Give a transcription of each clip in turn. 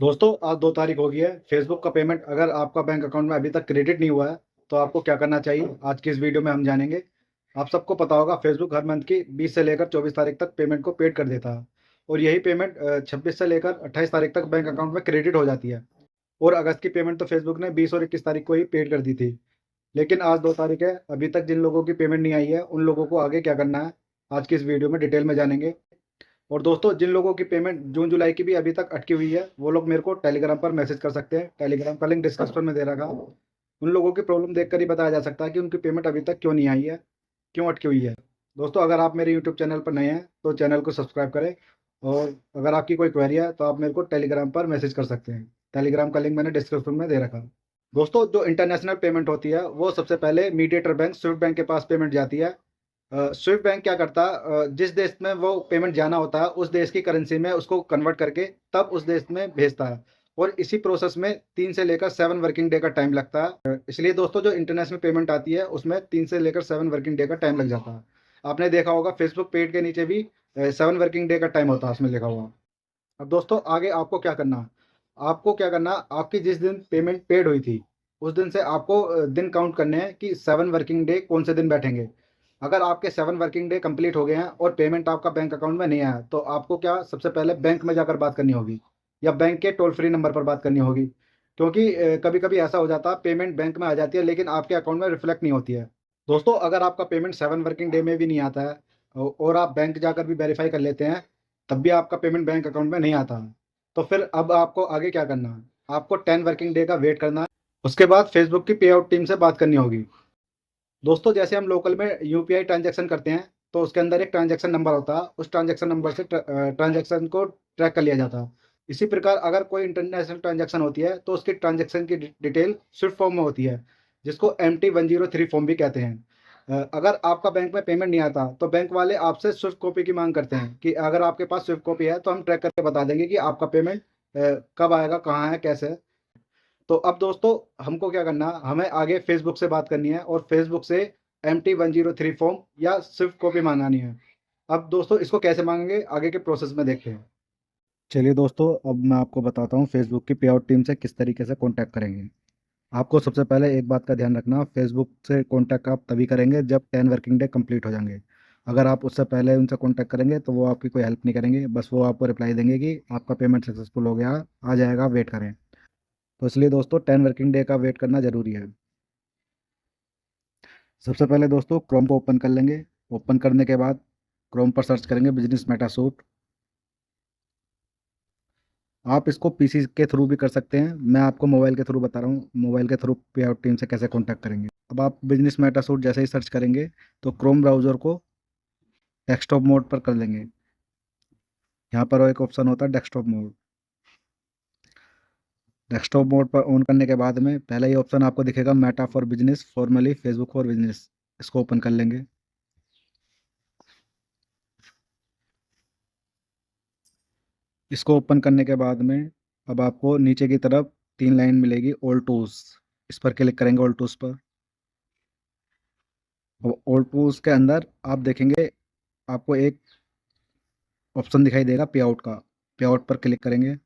दोस्तों आज 2 तारीख हो गई है। फेसबुक का पेमेंट अगर आपका बैंक अकाउंट में अभी तक क्रेडिट नहीं हुआ है तो आपको क्या करना चाहिए आज की इस वीडियो में हम जानेंगे। आप सबको पता होगा फेसबुक हर मंथ की 20 से लेकर 24 तारीख तक पेमेंट को पेड कर देता है और यही पेमेंट 26 से लेकर 28 तारीख तक बैंक अकाउंट में क्रेडिट हो जाती है। और अगस्त की पेमेंट तो फेसबुक ने 20 और 21 तारीख को ही पेड कर दी थी। लेकिन आज 2 तारीख है, अभी तक जिन लोगों की पेमेंट नहीं आई है उन लोगों को आगे क्या करना है आज की इस वीडियो में डिटेल में जानेंगे। और दोस्तों जिन लोगों की पेमेंट जून जुलाई की भी अभी तक अटकी हुई है वो लोग मेरे को टेलीग्राम पर मैसेज कर सकते हैं। टेलीग्राम का लिंक डिस्क्रिप्शन में दे रखा। उन लोगों की प्रॉब्लम देखकर ही बताया जा सकता है कि उनकी पेमेंट अभी तक क्यों नहीं आई है, क्यों अटकी हुई है। दोस्तों अगर आप मेरे यूट्यूब चैनल पर नए हैं तो चैनल को सब्सक्राइब करें और अगर आपकी कोई क्वेरी है तो आप मेरे को टेलीग्राम पर मैसेज कर सकते हैं। टेलीग्राम का लिंक मैंने डिस्क्रिप्शन में दे रखा। दोस्तों जो इंटरनेशनल पेमेंट होती है वो सबसे पहले मीडिएटर बैंक स्विफ्ट बैंक के पास पेमेंट जाती है। स्विफ्ट बैंक क्या करता है, जिस देश में वो पेमेंट जाना होता है उस देश की करेंसी में उसको कन्वर्ट करके तब उस देश में भेजता है। और इसी प्रोसेस में 3 से लेकर 7 वर्किंग डे का टाइम लगता है। इसलिए दोस्तों जो इंटरनेशनल पेमेंट आती है उसमें 3 से लेकर 7 वर्किंग डे का टाइम लग जाता है। आपने देखा होगा फेसबुक पेड के नीचे भी 7 वर्किंग डे का टाइम होता है उसमें लिखा हुआ। अब दोस्तों आगे आपको क्या करना है, आपको क्या करना, आपकी जिस दिन पेमेंट पेड हुई थी उस दिन से आपको दिन काउंट करने हैं कि 7 वर्किंग डे कौन से दिन बैठेंगे। अगर आपके 7 वर्किंग डे कंप्लीट हो गए हैं और पेमेंट आपका बैंक अकाउंट में नहीं आया तो आपको क्या सबसे पहले बैंक में जाकर बात करनी होगी या बैंक के टोल फ्री नंबर पर बात करनी होगी। क्योंकि कभी कभी ऐसा हो जाता है पेमेंट बैंक में आ जाती है लेकिन आपके अकाउंट में रिफ्लेक्ट नहीं होती है। दोस्तों अगर आपका पेमेंट 7 वर्किंग डे में भी नहीं आता है और आप बैंक जाकर भी वेरीफाई कर लेते हैं तब भी आपका पेमेंट बैंक अकाउंट में नहीं आता है तो फिर अब आपको आगे क्या करना है, आपको 10 वर्किंग डे का वेट करना है। उसके बाद फेसबुक की पे आउट टीम से बात करनी होगी। दोस्तों जैसे हम लोकल में यूपीआई ट्रांजैक्शन करते हैं तो उसके अंदर एक ट्रांजैक्शन नंबर होता है, उस ट्रांजैक्शन नंबर से ट्रांजैक्शन को ट्रैक कर लिया जाता है। इसी प्रकार अगर कोई इंटरनेशनल ट्रांजैक्शन होती है तो उसकी ट्रांजैक्शन की डिटेल स्विफ्ट फॉर्म में होती है जिसको MT103 फॉर्म भी कहते हैं। अगर आपका बैंक में पेमेंट नहीं आता तो बैंक वाले आपसे स्विफ्ट कॉपी की मांग करते हैं कि अगर आपके पास स्विफ्ट कॉपी है तो हम ट्रैक करके बता देंगे कि आपका पेमेंट कब आएगा, कहाँ है, कैसे है। तो अब दोस्तों हमको क्या करना है, हमें आगे फेसबुक से बात करनी है और फेसबुक से MT103 फॉर्म या स्विफ्ट कॉपी मंगानी है। अब दोस्तों इसको कैसे मांगेंगे आगे के प्रोसेस में देखते हैं। चलिए दोस्तों अब मैं आपको बताता हूँ फेसबुक की पे आउट टीम से किस तरीके से कांटेक्ट करेंगे। आपको सबसे पहले एक बात का ध्यान रखना, फेसबुक से कांटेक्ट आप तभी करेंगे जब 10 वर्किंग डे कंप्लीट हो जाएंगे। अगर आप उससे पहले उनसे कांटेक्ट करेंगे तो वो आपकी कोई हेल्प नहीं करेंगे, बस वो आपको रिप्लाई देंगे कि आपका पेमेंट सक्सेसफुल हो गया, आ जाएगा, वेट करें। तो इसलिए दोस्तों 10 वर्किंग डे का वेट करना ज़रूरी है। सबसे पहले दोस्तों क्रोम को ओपन कर लेंगे। ओपन करने के बाद क्रोम पर सर्च करेंगे बिजनेस मेटा सूट। आप इसको पीसी के थ्रू भी कर सकते हैं, मैं आपको मोबाइल के थ्रू बता रहा हूँ मोबाइल के थ्रू पे आउट टीम से कैसे कॉन्टैक्ट करेंगे। अब आप बिजनेस मेटा सूट जैसे ही सर्च करेंगे तो क्रोम ब्राउज़र को डेस्कटॉप मोड पर कर लेंगे। यहाँ पर एक ऑप्शन होता है डेस्कटॉप मोड। डेस्कटॉप मोड पर ऑन करने के बाद में पहला ही ऑप्शन आपको दिखेगा Meta for business formally Facebook for business. इसको ओपन कर लेंगे। इसको ओपन करने के बाद में अब आपको नीचे की तरफ 3 लाइन मिलेगी ऑल टूल्स। इस पर क्लिक करेंगे ऑल टूल्स पर। अब ऑल टूल्स के अंदर आप देखेंगे आपको एक ऑप्शन दिखाई देगा पे आउट का। पे आउट पर क्लिक करेंगे।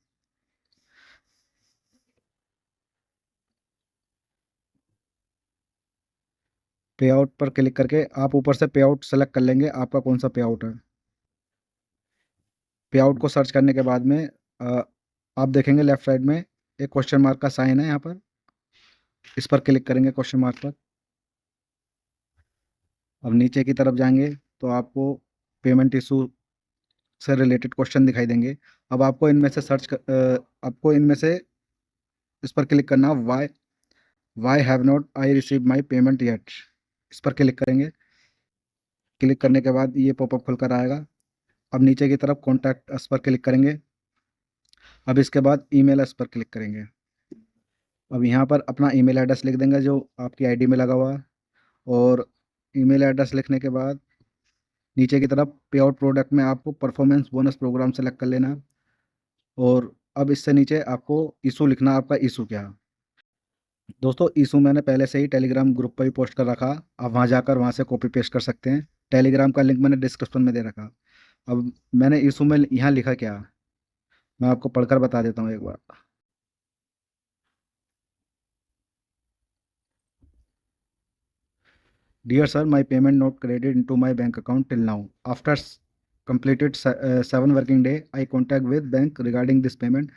पे आउट पर क्लिक करके आप ऊपर से पे आउट सेलेक्ट कर लेंगे आपका कौन सा पे आउट है। पे आउट को सर्च करने के बाद में आप देखेंगे लेफ्ट साइड में एक क्वेश्चन मार्क का साइन है, यहाँ पर इस पर क्लिक करेंगे क्वेश्चन मार्क पर। अब नीचे की तरफ जाएंगे तो आपको पेमेंट इशू से रिलेटेड क्वेश्चन दिखाई देंगे। अब आपको इनमें से आपको इनमें से इस पर क्लिक करना, why have not I receive my payment yet. इस पर क्लिक करेंगे। क्लिक करने के बाद ये पॉपअप खुलकर आएगा। अब नीचे की तरफ कॉन्टैक्ट अस पर क्लिक करेंगे। अब इसके बाद ईमेल अस पर क्लिक करेंगे। अब यहाँ पर अपना ईमेल एड्रेस लिख देंगे जो आपकी आईडी में लगा हुआ है। और ईमेल एड्रेस लिखने के बाद नीचे की तरफ पे आउट प्रोडक्ट में आपको परफॉर्मेंस बोनस प्रोग्राम सेलेक्ट कर लेना है। और अब इससे नीचे आपको इशू लिखना, आपका इशू क्या है। दोस्तों इशू मैंने पहले से ही टेलीग्राम ग्रुप पर ही पोस्ट कर रखा, आप वहाँ जाकर वहाँ से कॉपी पेस्ट कर सकते हैं। टेलीग्राम का लिंक मैंने डिस्क्रिप्शन में दे रखा। अब मैंने इशू में यहाँ लिखा क्या, मैं आपको पढ़कर बता देता हूँ एक बार। Dear sir, my payment not credited into my bank account till now. After completed 7 working day, I contact with bank regarding this payment.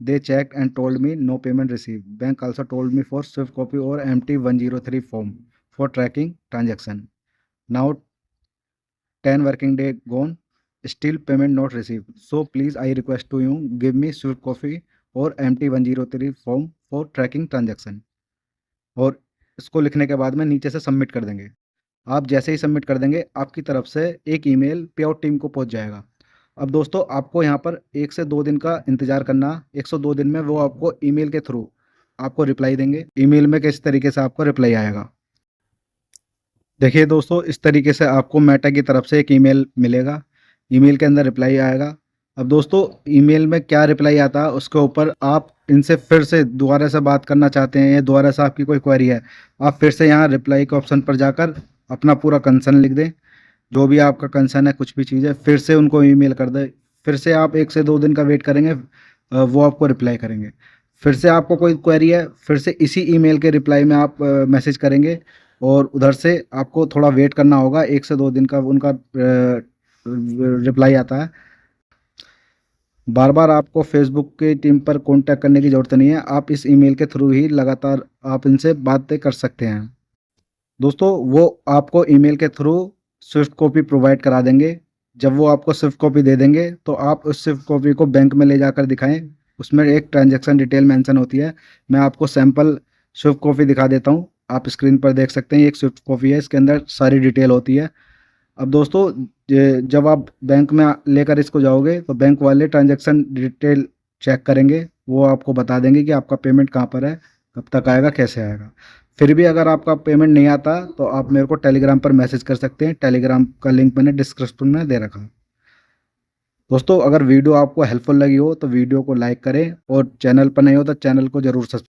They checked and told me no payment received. Bank also told me for swift copy or MT 103 form for tracking transaction. Now 10 working day gone, still payment not received. So please I request to you give me swift copy or MT 103 form for tracking transaction. और इसको लिखने के बाद में नीचे से submit कर देंगे। आप जैसे ही सबमिट कर देंगे आपकी तरफ से एक ईमेल पे आउट टीम को पहुंच जाएगा। अब दोस्तों आपको यहाँ पर 1 से 2 दिन का इंतज़ार करना। 102 दिन में वो आपको ईमेल के थ्रू आपको रिप्लाई देंगे। ईमेल में किस तरीके से आपको रिप्लाई आएगा, देखिए दोस्तों, इस तरीके से आपको मेटा की तरफ से एक ईमेल मिलेगा। ईमेल के अंदर रिप्लाई आएगा। अब दोस्तों ईमेल में क्या रिप्लाई आता है उसके ऊपर आप इनसे फिर से दोबारा से बात करना चाहते हैं या दोबारा से आपकी कोई क्वेरी है, आप फिर से यहाँ रिप्लाई के ऑप्शन पर जाकर अपना पूरा कंसर्न लिख दें। जो भी आपका कंसर्न है, कुछ भी चीज़ है, फिर से उनको ईमेल कर दें। फिर से आप 1 से 2 दिन का वेट करेंगे, वो आपको रिप्लाई करेंगे। फिर से आपको कोई क्वेरी है, फिर से इसी ईमेल के रिप्लाई में आप मैसेज करेंगे और उधर से आपको थोड़ा वेट करना होगा। 1 से 2 दिन का उनका रिप्लाई आता है। बार बार आपको फेसबुक की टीम पर कांटेक्ट करने की ज़रूरत नहीं है। आप इस ईमेल के थ्रू ही लगातार आप इनसे बातें कर सकते हैं। दोस्तों वो आपको ईमेल के थ्रू स्विफ्ट कॉपी प्रोवाइड करा देंगे। जब वो आपको स्विफ्ट कॉपी दे देंगे तो आप उस स्विफ्ट कॉपी को बैंक में ले जाकर दिखाएं। उसमें एक ट्रांजैक्शन डिटेल मेंशन होती है। मैं आपको सैंपल स्विफ्ट कॉपी दिखा देता हूं। आप स्क्रीन पर देख सकते हैं, एक स्विफ्ट कॉपी है, इसके अंदर सारी डिटेल होती है। अब दोस्तों जब आप बैंक में लेकर इसको जाओगे तो बैंक वाले ट्रांजैक्शन डिटेल चेक करेंगे। वो आपको बता देंगे कि आपका पेमेंट कहाँ पर है, कब तक आएगा, कैसे आएगा। फिर भी अगर आपका पेमेंट नहीं आता तो आप मेरे को टेलीग्राम पर मैसेज कर सकते हैं। टेलीग्राम का लिंक मैंने डिस्क्रिप्शन में दे रखा है। दोस्तों अगर वीडियो आपको हेल्पफुल लगी हो तो वीडियो को लाइक करें और चैनल पर नहीं हो तो चैनल को जरूर सब्सक्राइब